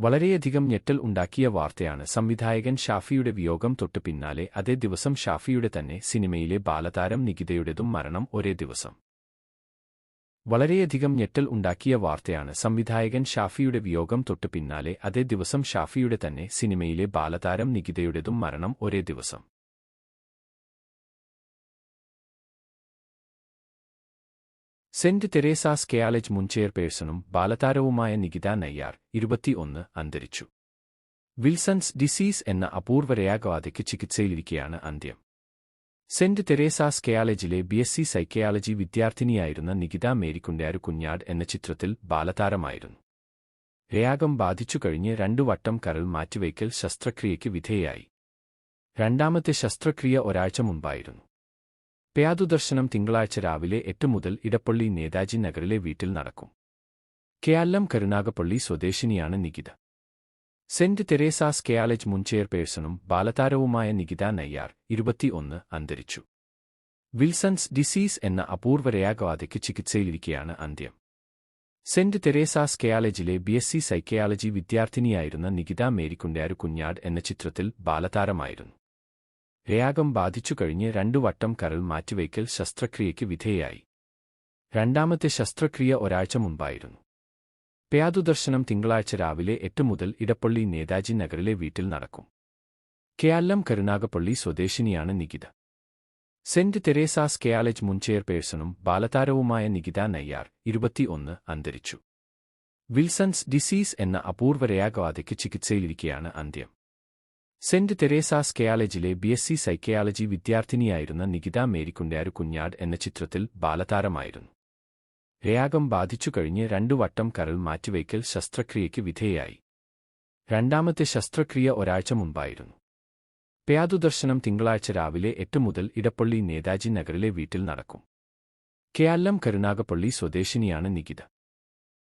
വളരെയധികം ഞെട്ടൽ ഉണ്ടാക്കിയ വാർത്തയാണ് സംവിധായകൻ ഷാഫിയുടെ വിയോഗം തൊട്ടു പിന്നാലെ അതേ ദിവസം ഷാഫിയുടെ തന്നെ സിനിമയിലെ ബാലതാരം നികിതയുടേതും മരണം ഒരേ ദിവസം. വളരെയധികം ഞെട്ടൽ ഉണ്ടാക്കിയ വാർത്തയാണ് സംവിധായകൻ ഷാഫിയുടെ വിയോഗം തൊട്ടു പിന്നാലെ അതേ ദിവസം ഷാഫിയുടെ തന്നെ സിനിമയിലെ ബാലതാരം നികിതയുടേതും മരണം ഒരേ ദിവസം. സെന്റ് തെരേസാസ് കോളേജ് മുൻ ചെയർപേഴ്സണും ബാലതാരവുമായ നികിത നയ്യാർ 21 അന്തരിച്ചു. വിൽസൺസ് ഡിസീസ് എന്ന അപൂർവ രോഗബാധയ്ക്ക് ചികിത്സയിലിരിക്കെയാണ് അന്ത്യം. സെന്റ് തെരേസാസ് കോളേജിലെ BSc സൈക്കോളജി വിദ്യാർത്ഥിനിയായിരുന്ന നികിത മേരിക്കുണ്ടാരു കുഞ്ഞാട് എന്ന ചിത്രത്തിൽ ബാലതാരമായിരുന്നു. രോഗം ബാധിച്ചു കഴിഞ്ഞ് 2 വട്ടം കരൾ മാറ്റിവയ്ക്കൽ ശസ്ത്രക്രിയയ്ക്ക് വിധേയയായി. രണ്ടാമത്തെ ശസ്ത്രക്രിയ ഒരാഴ്ച മുൻപായിരുന്നു. പൊതുദർശനം തിങ്കളാഴ്ച രാവിലെ 8 മുതൽ ഇടപ്പള്ളി നേതാജി നഗറിലെ വീട്ടിൽ നടക്കും. കേരളം കരുനാഗപ്പള്ളി സ്വദേശിനിയാണ് നികിത. സെന്റ് തെരേസാസ് കോളേജ് മുൻ ചെയർപേഴ്സണും ബാലതാരവുമായ നികിത നയ്യാർ 21 അന്തരിച്ചു. വിൽസൺസ് ഡിസീസ് എന്ന അപൂർവ രോഗബാധയ്ക്ക് ചികിത്സയിലിരിക്കെയാണ് അന്ത്യം. സെന്റ് തെരേസാസ് കോളേജിലെ BSc സൈക്കോളജി വിദ്യാർത്ഥിനിയായിരുന്ന നികിത മേരിക്കുണ്ടാരു കുഞ്ഞാട് എന്ന ചിത്രത്തിൽ ബാലതാരമായിരുന്നു. രോഗം ബാധിച്ചു കഴിഞ്ഞ് 2 വട്ടം കരൾ മാറ്റിവയ്ക്കൽ ശസ്ത്രക്രിയയ്ക്ക് വിധേയയായി. രണ്ടാമത്തെ ശസ്ത്രക്രിയ ഒരാഴ്ച മുൻപായിരുന്നു. പൊതുദർശനം തിങ്കളാഴ്ച രാവിലെ 8 മുതൽ ഇടപ്പള്ളി നേതാജി നഗറിലെ വീട്ടിൽ നടക്കും. കേരളം കരുനാഗപ്പള്ളി സ്വദേശിനിയാണ് നികിത. സെന്റ് തെരേസാസ് കോളേജ് മുൻ ചെയർപേഴ്സണും ബാലതാരവുമായ നികിത നയ്യാർ 21 അന്തരിച്ചു. വിൽസൺസ് ഡിസീസ് എന്ന അപൂർവ രോഗബാധയ്ക്ക് ചികിത്സയിലിരിക്കെയാണ് അന്ത്യം. സെന്റ് തെരേസാസ് കോളേജിലെ BSc സൈക്കോളജി വിദ്യാർത്ഥിനിയായിരുന്ന നികിത മേരിക്കുണ്ടാരു കുഞ്ഞാട് എന്ന ചിത്രത്തിൽ ബാലതാരമായിരുന്നു. രോഗം ബാധിച്ചു കഴിഞ്ഞ് 2 വട്ടം കരൾ മാറ്റിവയ്ക്കൽ ശസ്ത്രക്രിയയ്ക്ക് വിധേയയായി. രണ്ടാമത്തെ ശസ്ത്രക്രിയ ഒരാഴ്ച മുൻപായിരുന്നു. പൊതുദർശനം തിങ്കളാഴ്ച രാവിലെ 8 മുതൽ ഇടപ്പള്ളി നേതാജി നഗറിലെ വീട്ടിൽ നടക്കും. കേരളം കരുനാഗപ്പള്ളി സ്വദേശിനിയാണ് നികിത.